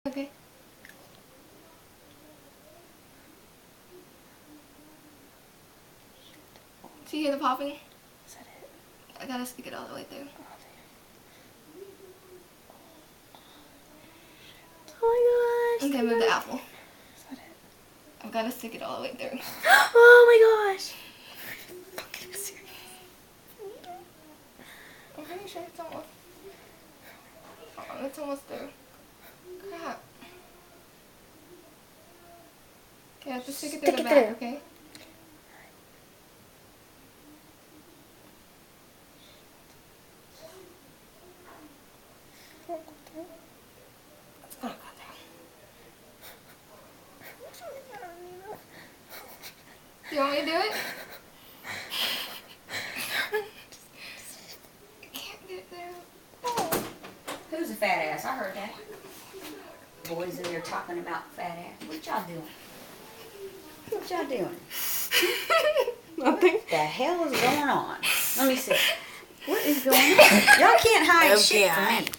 Okay. Do you hear the popping? Is that it? I gotta stick it all the way through. Oh my gosh. Okay, move the apple. Is that it? I've gotta stick it all the way through. Oh my gosh. Fucking serious. I'm pretty sure it's almost. Oh, it's almost through. Crap. Okay, I have to stick it through Stick the it back, through. okay? It's gonna go through. Do you want me to do it? I can't get it through. Oh. Who's a fat ass? I heard that. Boys in there talking about fat ass. What y'all doing? What y'all doing? Nothing. What the hell is going on? Let me see. What is going on? Y'all can't hide shit from me.